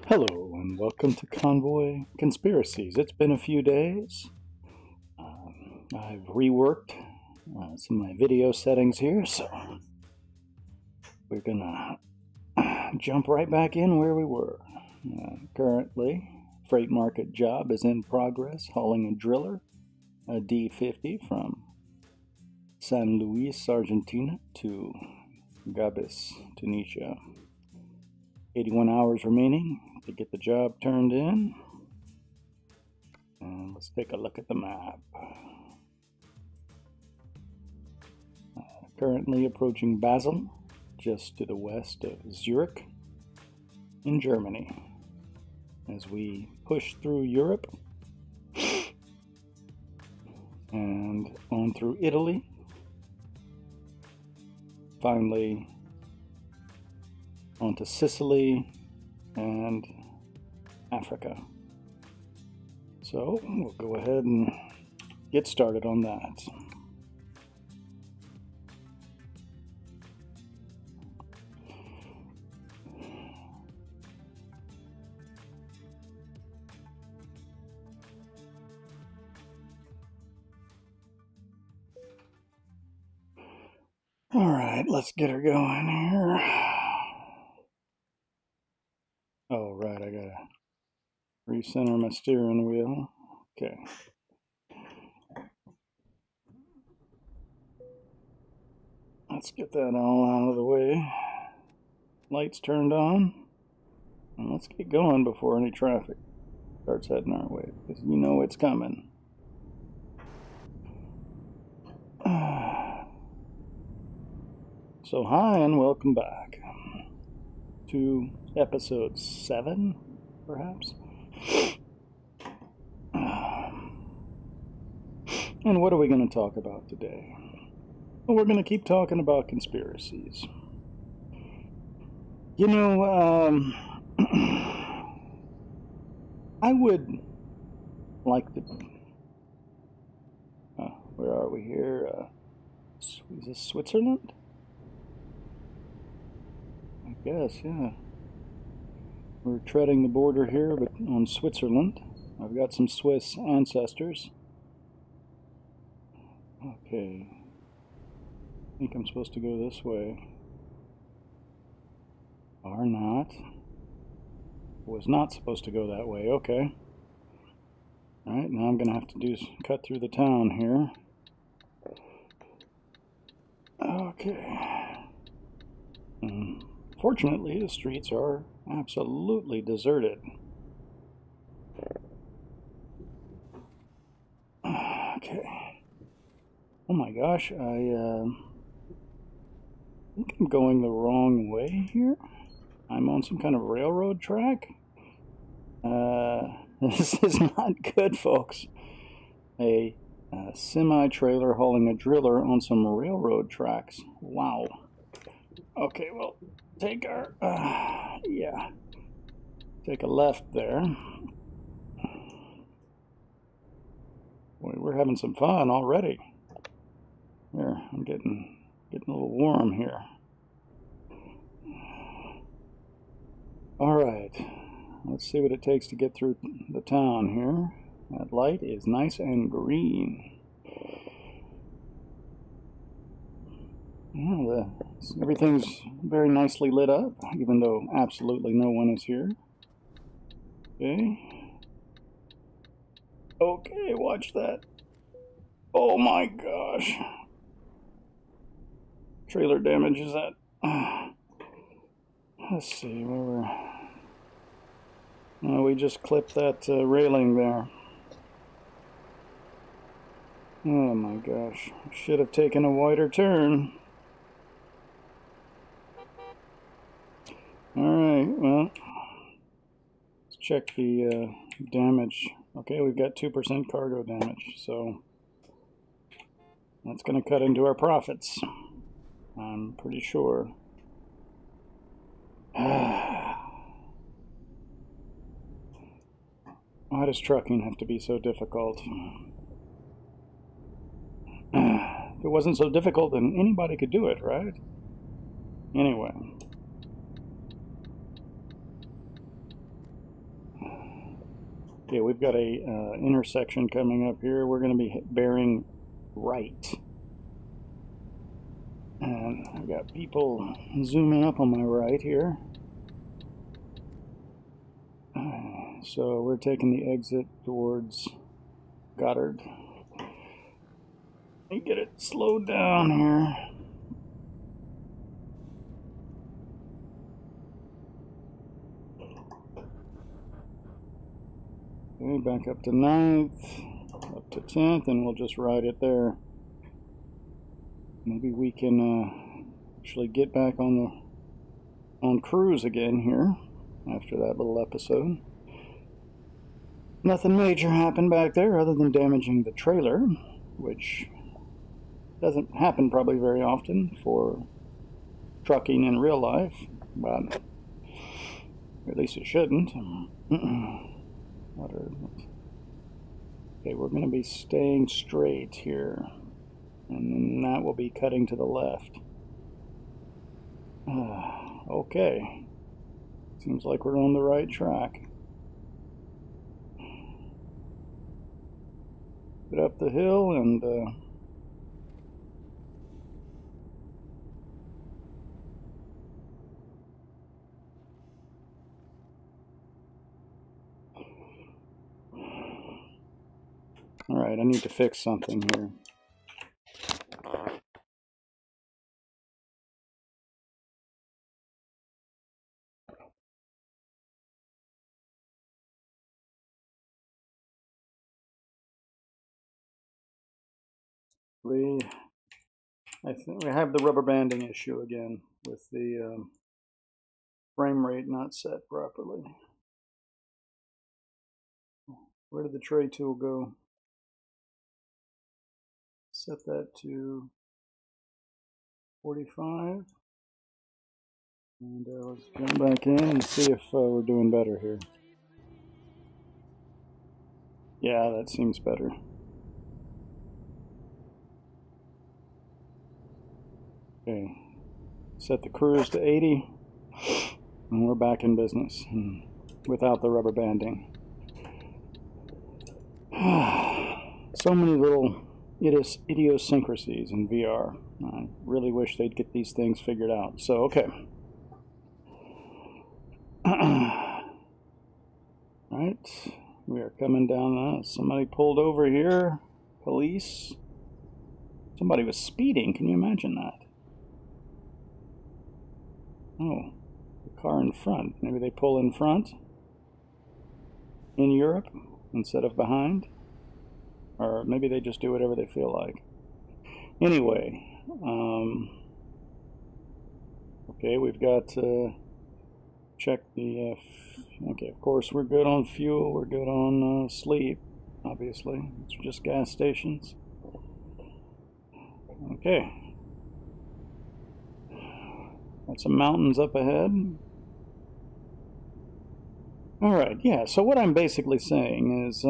Hello and welcome to Convoy Conspiracies. It's been a few days. I've reworked some of my video settings here, so we're gonna jump right back in where we were. Currently, freight market job is in progress, hauling a driller, a D50 from San Luis, Argentina to Gabis, Tunisia. 81 hours remaining to get the job turned in. And let's take a look at the map. Currently approaching Basel, just to the west of Zurich in Germany. As we push through Europe and on through Italy, finally onto Sicily and Africa. So we'll go ahead and get started on that. All right, let's get her going here. Oh, right, I gotta recenter my steering wheel. Okay. Let's get that all out of the way. Lights turned on. And let's get going before any traffic starts heading our way, because you know it's coming. So hi and welcome back to episode 7, perhaps. And what are we going to talk about today? Well, we're going to keep talking about conspiracies. You know, I would like to... where are we here? Is this Switzerland? I guess, yeah. We're treading the border here, but on Switzerland. I've got some Swiss ancestors. Okay. I think I'm supposed to go this way. Or not. Was not supposed to go that way. Okay. Alright, now I'm going to have to cut through the town here. Okay. Fortunately, the streets are absolutely deserted. Okay. Oh my gosh, I think I'm going the wrong way here. I'm on some kind of railroad track. This is not good, folks. A semi-trailer hauling a driller on some railroad tracks. Wow. Okay, well, take our, yeah, take a left there. Boy, we're having some fun already. Here, I'm getting a little warm here. All right, let's see what it takes to get through the town here. That light is nice and green. Yeah, everything's very nicely lit up, even though absolutely no one is here. Okay. Okay, watch that. Oh my gosh. Trailer damage is that. Let's see where we're. We just clipped that railing there. Oh my gosh. Should have taken a wider turn. Alright, well, let's check the damage. Okay, we've got 2% cargo damage, so that's going to cut into our profits, I'm pretty sure. Why does trucking have to be so difficult? If it wasn't so difficult, then anybody could do it, right? Anyway. Okay, we've got a intersection coming up here. We're going to be bearing right. And I've got people zooming up on my right here. So we're taking the exit towards Goddard. Let me get it slowed down here. Okay, back up to 9th, up to 10th, and we'll just ride it there. Maybe we can actually get back on cruise again here after that little episode. Nothing major happened back there other than damaging the trailer, which doesn't happen probably very often for trucking in real life, but at least it shouldn't. Okay, we're going to be staying straight here, and then that will be cutting to the left. Okay, seems like we're on the right track. Get up the hill and all right, I need to fix something here. I think we have the rubber banding issue again with the frame rate not set properly. Where did the tray tool go? Set that to 45. And let's jump back in and see if we're doing better here. Yeah, that seems better. Okay, set the cruise to 80, and we're back in business without the rubber banding. So many little idiosyncrasies in VR. I really wish they'd get these things figured out. So, okay. Right, we are coming down. Somebody pulled over here. Police. Somebody was speeding. Can you imagine that? Oh, the car in front. Maybe they pull in front in Europe instead of behind. Or maybe they just do whatever they feel like. Anyway, okay, we've got check the okay, of course we're good on fuel, we're good on sleep, obviously. It's just gas stations. Okay, got some mountains up ahead. Alright, yeah, so what I'm basically saying is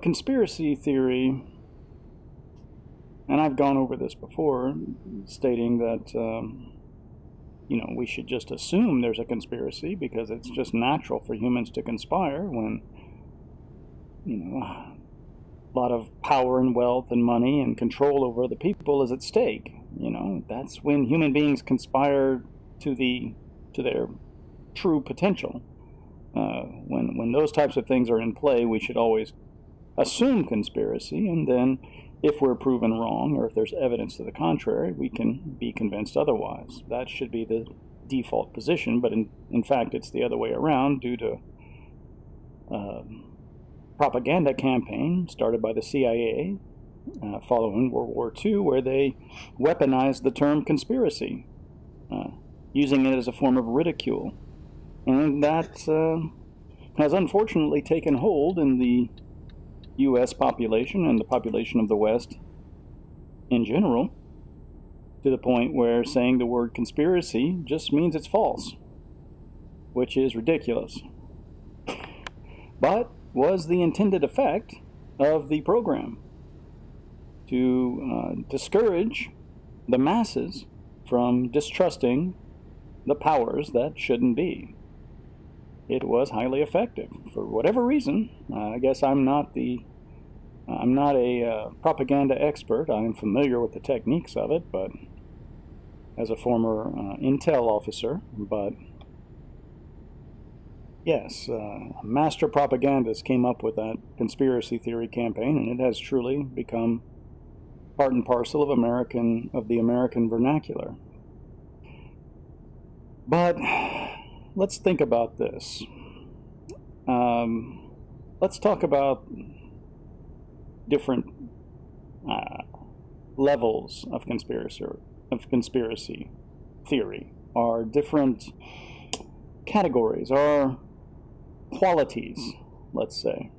conspiracy theory, and I've gone over this before, stating that we should just assume there's a conspiracy because it's just natural for humans to conspire when, a lot of power and wealth and money and control over other people is at stake. That's when human beings conspire to their true potential. When those types of things are in play, we should always assume conspiracy, and then if we're proven wrong or if there's evidence to the contrary, we can be convinced otherwise. That should be the default position, but in fact it's the other way around due to propaganda campaign started by the CIA following World War II, where they weaponized the term conspiracy, using it as a form of ridicule. And that has unfortunately taken hold in the U.S. population and the population of the West in general, to the point where saying the word conspiracy just means it's false, which is ridiculous, but was the intended effect of the program to discourage the masses from distrusting the powers that shouldn't be. it was highly effective for whatever reason. I guess I'm not a propaganda expert. I'm familiar with the techniques of it, but as a former intel officer, but yes, master propagandists came up with that conspiracy theory campaign, and it has truly become part and parcel of the American vernacular. But let's think about this. Let's talk about different levels of conspiracy theory, or different categories, or qualities, let's say.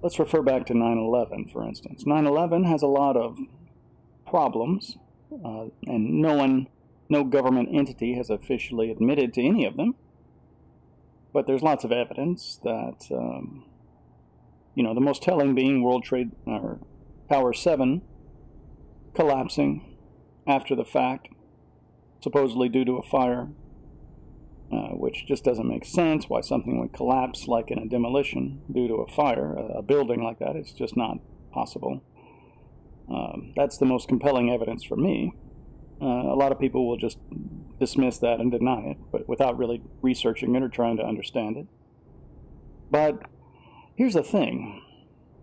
Let's refer back to 9/11, for instance. 9/11 has a lot of problems, and no government entity has officially admitted to any of them. But there's lots of evidence that, the most telling being World Trade or Tower 7 collapsing after the fact, supposedly due to a fire, which just doesn't make sense. Why something would collapse like in a demolition due to a fire, a building like that? It's just not possible. That's the most compelling evidence for me. A lot of people will just dismiss that and deny it, but without really researching it or trying to understand it. But here's the thing.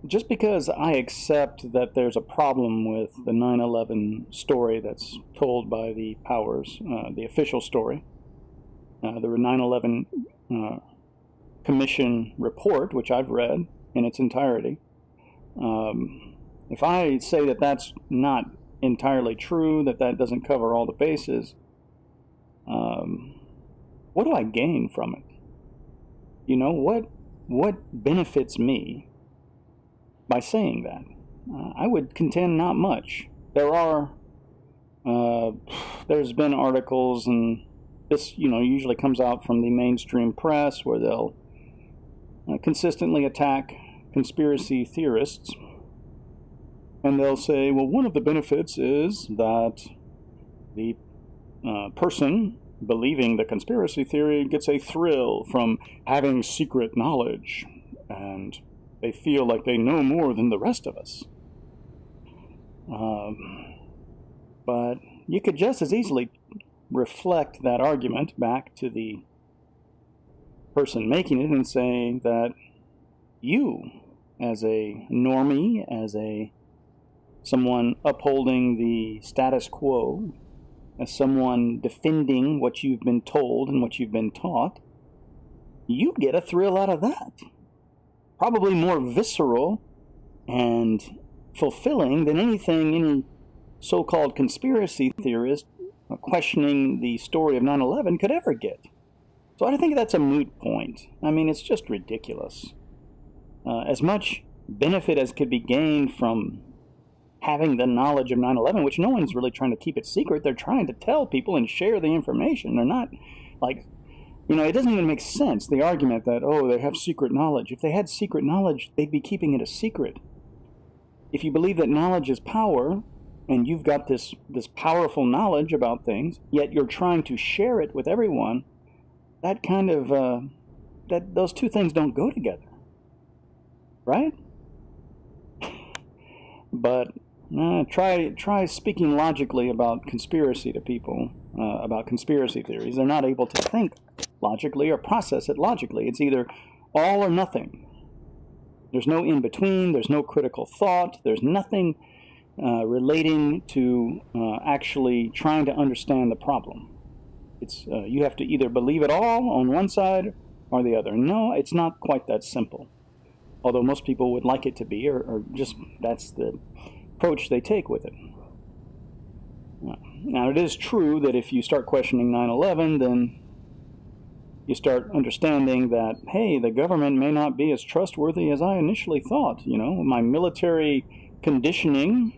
Just because I accept that there's a problem with the 9/11 story that's told by the powers, the official story, the 9/11 Commission report, which I've read in its entirety, if I say that that's not entirely true, that doesn't cover all the bases, what do I gain from it? What benefits me by saying that? I would contend not much. There's been articles, and this usually comes out from the mainstream press, where they'll consistently attack conspiracy theorists. And they'll say, well, one of the benefits is that the person believing the conspiracy theory gets a thrill from having secret knowledge, and they feel like they know more than the rest of us. But you could just as easily reflect that argument back to the person making it and say that you, as a normie, as someone upholding the status quo, as someone defending what you've been told and what you've been taught, you get a thrill out of that. Probably more visceral and fulfilling than anything any so-called conspiracy theorist questioning the story of 9/11 could ever get. So I think that's a moot point. I mean, it's just ridiculous. As much benefit as could be gained from having the knowledge of 9/11, which no one's really trying to keep it secret. They're trying to tell people and share the information. They're not like, it doesn't even make sense, the argument that, they have secret knowledge. If they had secret knowledge, they'd be keeping it a secret. If you believe that knowledge is power, and you've got this powerful knowledge about things, yet you're trying to share it with everyone, that kind of, those two things don't go together. Right? But try speaking logically about conspiracy to people, about conspiracy theories. They're not able to think logically or process it logically. It's either all or nothing. There's no in-between. There's no critical thought. There's nothing relating to actually trying to understand the problem. It's you have to either believe it all on one side or the other. No, it's not quite that simple. Although most people would like it to be, or just that's the approach they take with it. Now, it is true that if you start questioning 9/11, then you start understanding that, hey, the government may not be as trustworthy as I initially thought. My military conditioning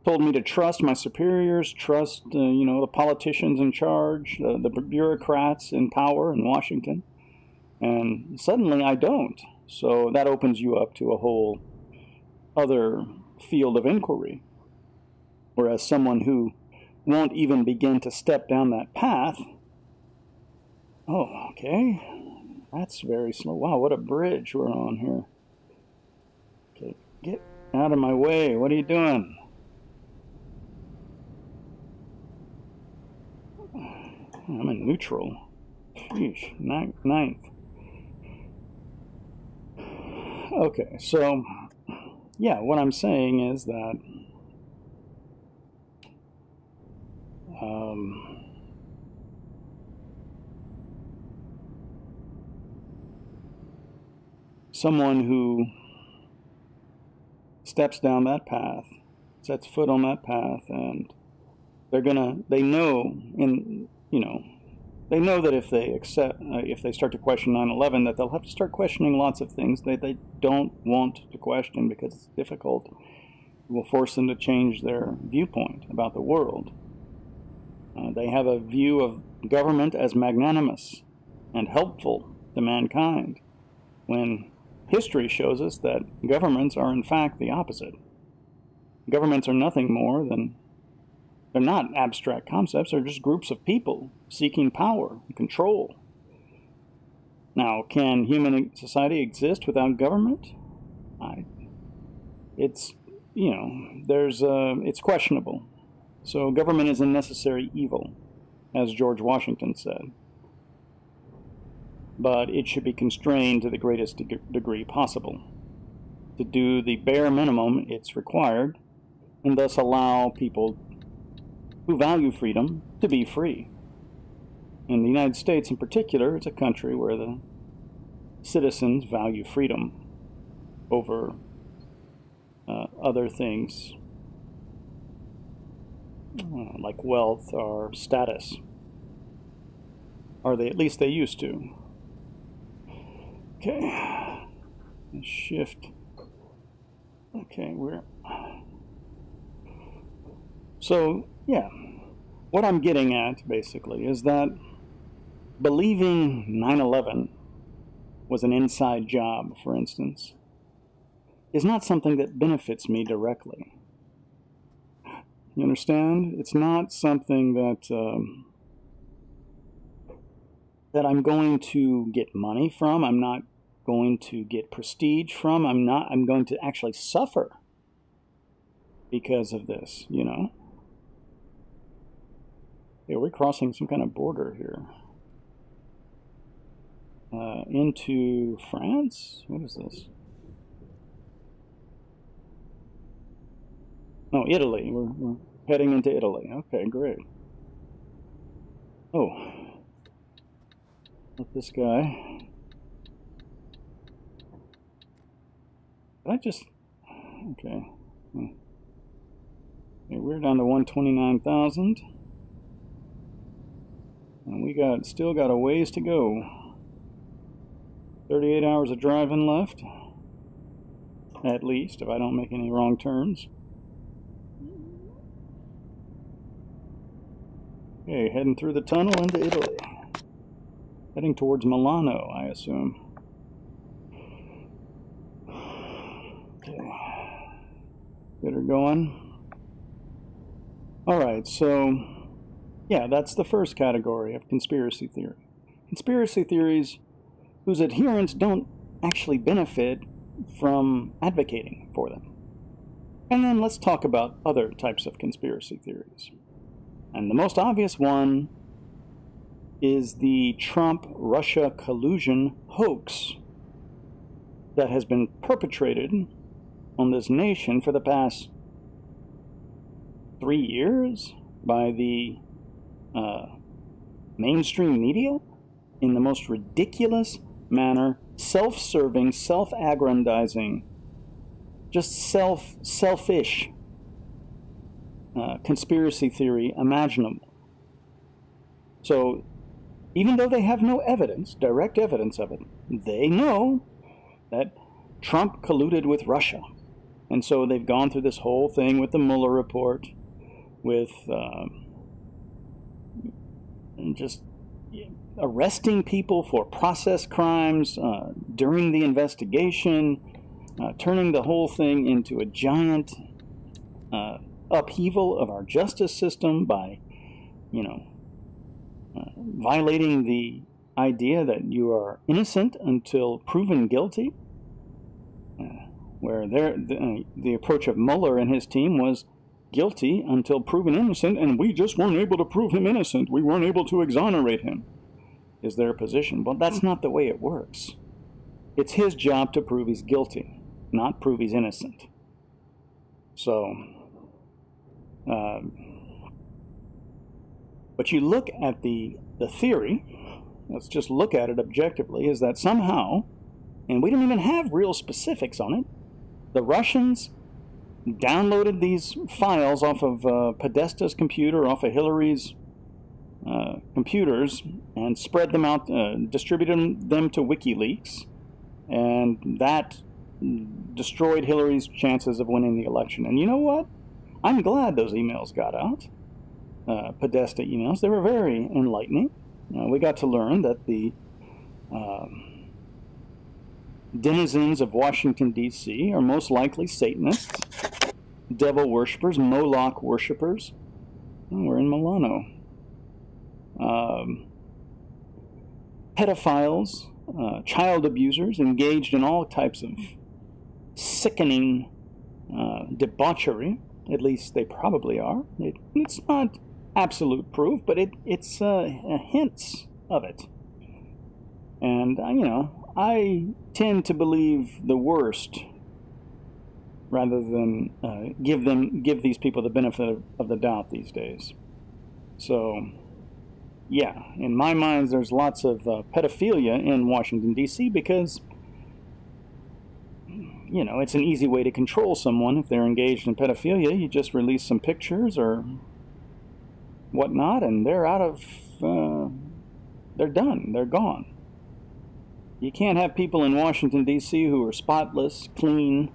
told me to trust my superiors, trust, the politicians in charge, the bureaucrats in power in Washington. And suddenly I don't. So that opens you up to a whole other field of inquiry. Whereas someone who won't even begin to step down that path Oh, okay. That's very slow. Wow, what a bridge we're on here. Okay, get out of my way. What are you doing? I'm in neutral. Sheesh, ninth. Okay, so, yeah, what I'm saying is that someone who steps down that path, sets foot on that path, and they know that if they start to question 9/11, that they'll have to start questioning lots of things that they don't want to question because it's difficult. It will force them to change their viewpoint about the world. They have a view of government as magnanimous and helpful to mankind, when history shows us that governments are in fact the opposite. Governments are nothing more than, they're not abstract concepts, they're just groups of people seeking power and control. Now, can human society exist without government? It's questionable. So government is a necessary evil, as George Washington said. But it should be constrained to the greatest degree possible, to do the bare minimum it's required, and thus allow people who value freedom to be free. And the United States in particular is a country where the citizens value freedom over other things like wealth or status, or at least they used to. Okay, shift. Okay, so yeah, what I'm getting at basically is that believing 9/11 was an inside job, for instance, is not something that benefits me directly. You understand? It's not something that that I'm going to get money from. I'm not going to get prestige from. I'm going to actually suffer because of this, you know? Yeah, we're crossing some kind of border here. Into France? What is this? Oh, Italy. We're heading into Italy. Okay, great. Oh. Not this guy. Okay. Okay, we're down to 129,000. And we still got a ways to go. 38 hours of driving left. At least, if I don't make any wrong turns. Okay, heading through the tunnel into Italy. Heading towards Milano, I assume. Okay. Get her going. Alright, so yeah, that's the first category of conspiracy theory. Conspiracy theories whose adherents don't actually benefit from advocating for them. And then let's talk about other types of conspiracy theories. And the most obvious one is the Trump-Russia collusion hoax that has been perpetrated on this nation for the past 3 years by the mainstream media in the most ridiculous manner, self-serving, self-aggrandizing, just selfish conspiracy theory imaginable. So even though they have no evidence, direct evidence of it, they know that Trump colluded with Russia. And so they've gone through this whole thing with the Mueller report, with just arresting people for process crimes during the investigation, turning the whole thing into a giant upheaval of our justice system by, violating the idea that you are innocent until proven guilty, where the approach of Mueller and his team was guilty until proven innocent, and we just weren't able to prove him innocent. We weren't able to exonerate him, is their position. But that's not the way it works. It's his job to prove he's guilty, not prove he's innocent. So, but you look at the theory, let's just look at it objectively, is that somehow, and we don't even have real specifics on it, the Russians downloaded these files off of Podesta's computer, off of Hillary's computers, and spread them out, distributed them to WikiLeaks, and that destroyed Hillary's chances of winning the election. And you know what? I'm glad those emails got out, Podesta emails. They were very enlightening. We got to learn that the denizens of Washington, D.C. are most likely Satanists, devil worshippers, Moloch worshippers. Oh, we're in Milano. Pedophiles, child abusers, engaged in all types of sickening debauchery. At least they probably are. It's not absolute proof, but it's hints of it. And, I tend to believe the worst rather than give these people the benefit of the doubt these days. So, yeah, in my mind, there's lots of pedophilia in Washington, D.C. because, it's an easy way to control someone. If they're engaged in pedophilia, you just release some pictures or whatnot, and they're out of, they're done, they're gone. You can't have people in Washington, D.C. who are spotless, clean,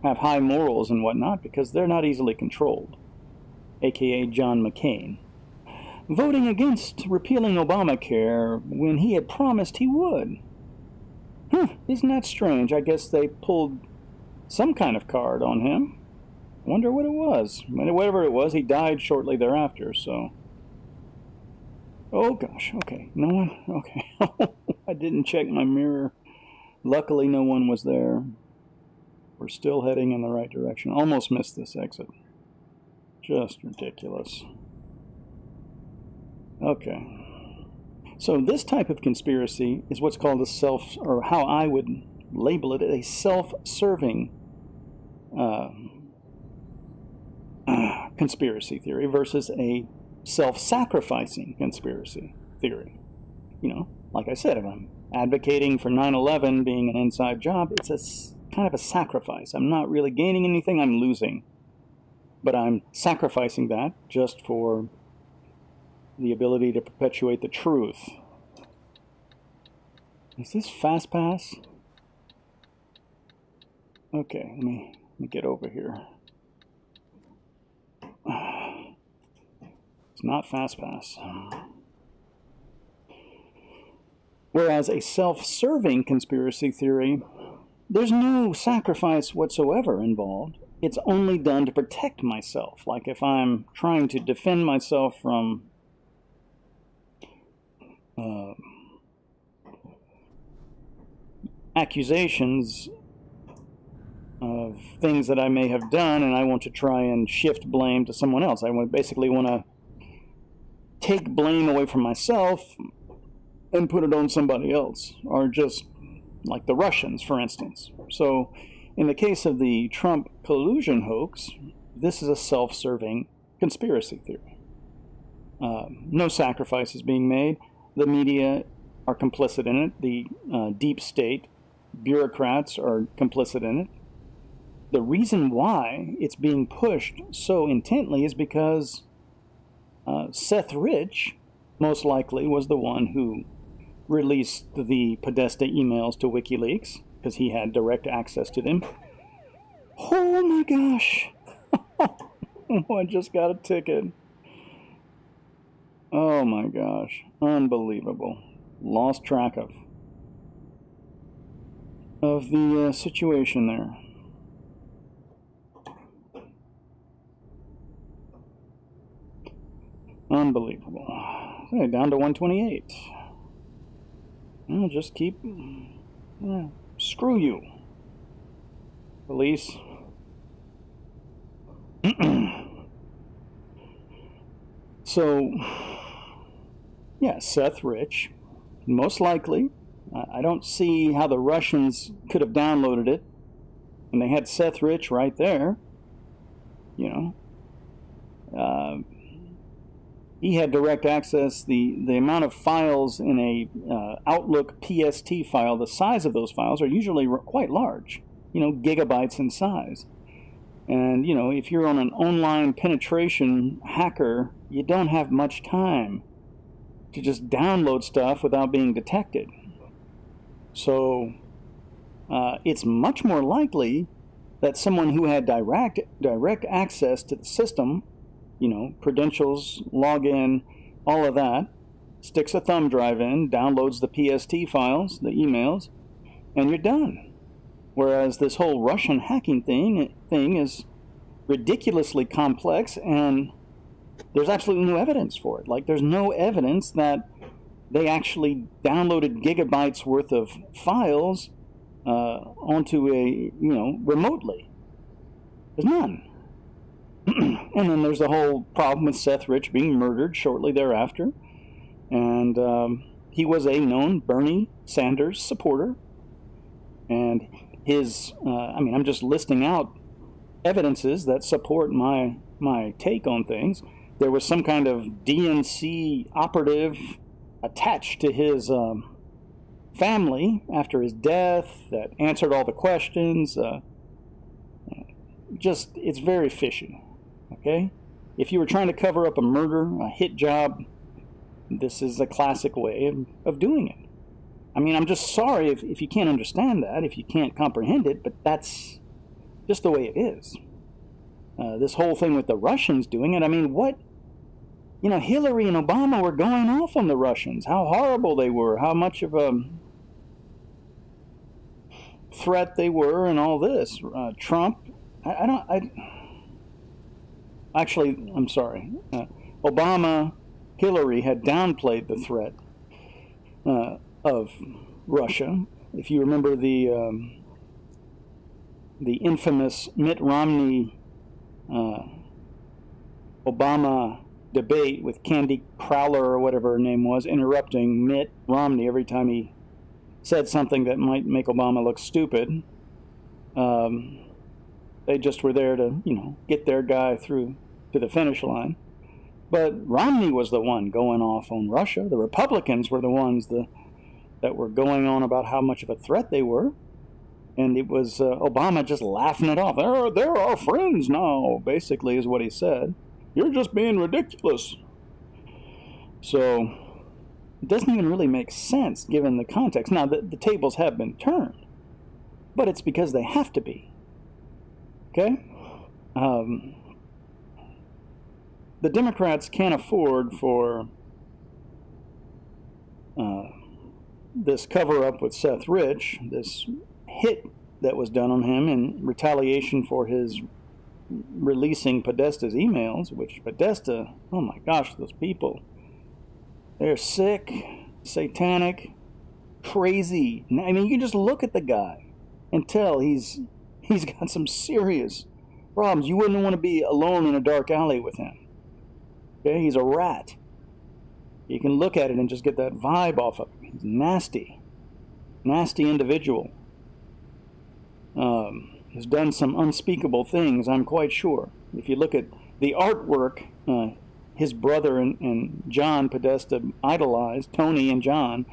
have high morals and whatnot, because they're not easily controlled, a.k.a. John McCain, voting against repealing Obamacare when he had promised he would. Isn't that strange? I guess they pulled some kind of card on him. Wonder what it was. Whatever it was, he died shortly thereafter, so... Oh gosh, okay, no one, okay. I didn't check my mirror. Luckily no one was there. We're still heading in the right direction. Almost missed this exit. Just ridiculous. Okay. So this type of conspiracy is what's called or how I would label it, a self-serving conspiracy theory versus a self-sacrificing conspiracy theory. Like I said, if I'm advocating for 9/11 being an inside job, it's a kind of a sacrifice. I'm not really gaining anything, I'm losing. But I'm sacrificing that just for the ability to perpetuate the truth. Is this fast pass? Okay, let me get over here. It's not fast pass. Whereas a self-serving conspiracy theory, there's no sacrifice whatsoever involved. It's only done to protect myself. Like if I'm trying to defend myself from accusations of things that I may have done, and I want to try and shift blame to someone else. I basically want to take blame away from myself and put it on somebody else, or just like the Russians, for instance. So in the case of the Trump collusion hoax, this is a self-serving conspiracy theory. No sacrifice is being made. The media are complicit in it. The deep state bureaucrats are complicit in it. The reason why it's being pushed so intently is because Seth Rich, most likely, was the one who released the Podesta emails to WikiLeaks, because he had direct access to them. Oh my gosh! I just got a ticket. Oh my gosh. Unbelievable. Lost track of the situation there. Unbelievable. Okay, down to 128. I'll just keep... screw you, police. So, yeah, Seth Rich, most likely. I don't see how the Russians could have downloaded it, and they had Seth Rich right there. You know, he had direct access. The amount of files in a Outlook PST file, the size of those files are usually quite large, you know, gigabytes in size. And, you know, if you're on an online penetration hacker, you don't have much time to just download stuff without being detected. So it's much more likely that someone who had direct access to the system, you know, credentials, login, all of that, sticks a thumb drive in, downloads the PST files, the emails, and you're done. Whereas this whole Russian hacking thing is ridiculously complex, and there's absolutely no evidence for it. Like, there's no evidence that they actually downloaded gigabytes worth of files onto a, you know, remotely. There's none. And then there's the whole problem with Seth Rich being murdered shortly thereafter. And he was a known Bernie Sanders supporter. And his, I mean, I'm just listing out evidences that support my take on things. There was some kind of DNC operative attached to his family after his death that answered all the questions. Just, it's very fishy, okay? If you were trying to cover up a murder, a hit job, this is a classic way of doing it. I mean, I'm just sorry if you can't understand that, if you can't comprehend it, but that's just the way it is. This whole thing with the Russians doing it, I mean, what? You know, Hillary and Obama were going off on the Russians, how horrible they were, how much of a threat they were, and all this. Trump, actually, I'm sorry. Obama, Hillary had downplayed the threat of Russia. If you remember the infamous Mitt Romney Obama debate with Candy Crowler or whatever her name was, interrupting Mitt Romney every time he said something that might make Obama look stupid. They just were there to, you know, get their guy through to the finish line. But Romney was the one going off on Russia. The Republicans were the ones that were going on about how much of a threat they were. And it was Obama just laughing it off. They're our friends now, basically, is what he said. You're just being ridiculous. So it doesn't even really make sense given the context. Now, the tables have been turned, but it's because they have to be. Okay? The Democrats can't afford for this cover-up with Seth Rich, this hit that was done on him in retaliation for his releasing Podesta's emails, which Podesta, oh my gosh, those people, they're sick, satanic, crazy. I mean, you can just look at the guy and tell he's got some serious problems. You wouldn't want to be alone in a dark alley with him. Okay, he's a rat. You can look at it and just get that vibe off of him. He's nasty, nasty individual. Has done some unspeakable things, I'm quite sure. If you look at the artwork his brother and John Podesta idolized, Tony and John,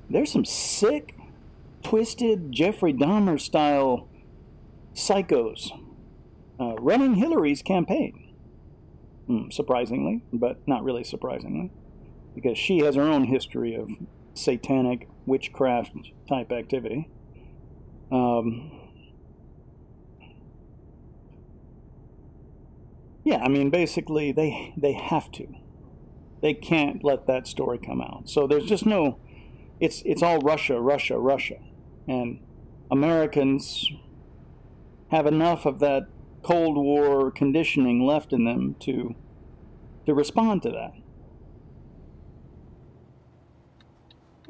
there's some sick, twisted Jeffrey Dahmer style psychos running Hillary's campaign. Surprisingly, but not really surprisingly, because she has her own history of satanic witchcraft type activity. Yeah, I mean, basically, they have to. They can't let that story come out. So there's just no... It's all Russia, Russia, Russia. And Americans have enough of that Cold War conditioning left in them to respond to that.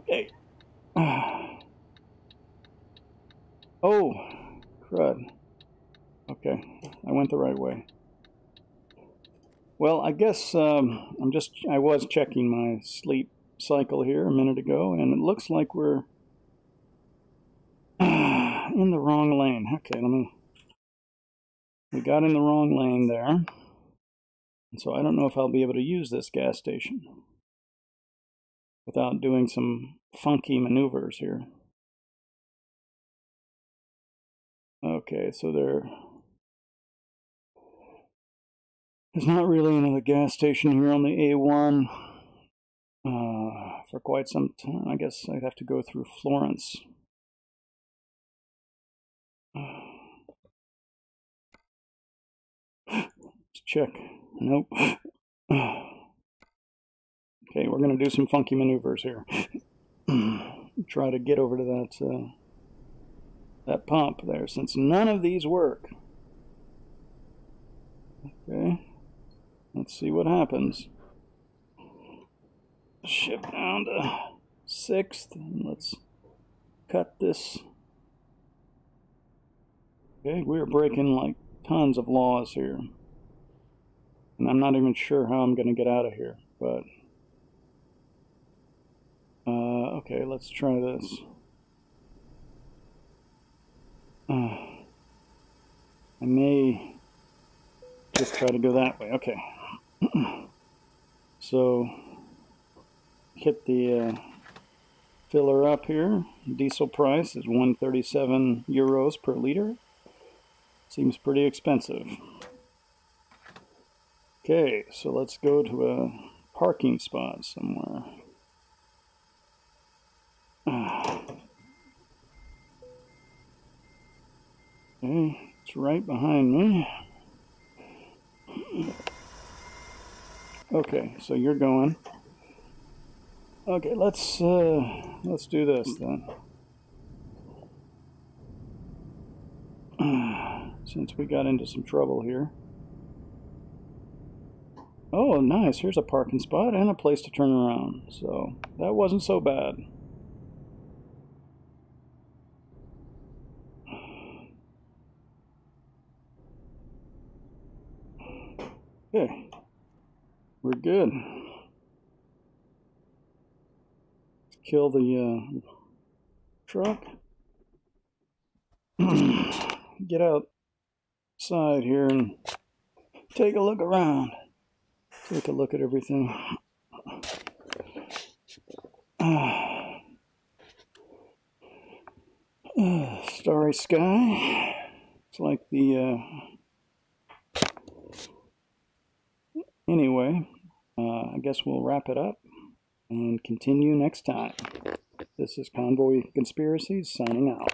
Hey. Oh, crud. Okay, I went the right way. Well, I guess I was checking my sleep cycle here a minute ago, and it looks like we're in the wrong lane. Okay, we got in the wrong lane there. And so I don't know if I'll be able to use this gas station without doing some funky maneuvers here. Okay, so there's not really another gas station here on the A1 for quite some time. I guess I'd have to go through Florence. Let's check. Nope. Okay, we're going to do some funky maneuvers here. Try to get over to that pump there, since none of these work. Okay, let's see what happens. Shift down to 6th, and let's cut this. Okay, we're breaking like tons of laws here. And I'm not even sure how I'm going to get out of here, but okay, let's try this. I may just try to go that way. Okay. So hit the filler up here. Diesel price is 137 euros per liter. Seems pretty expensive. Okay, so let's go to a parking spot somewhere. Okay, it's right behind me. Okay, so you're going. Okay, let's do this then. Since we got into some trouble here. Oh, nice. Here's a parking spot and a place to turn around. So that wasn't so bad. Okay, we're good. Let's kill the truck. Get outside here and take a look around. Take a look at everything. Starry sky. It's like the anyway, I guess we'll wrap it up and continue next time. This is Convoy Conspiracies signing out.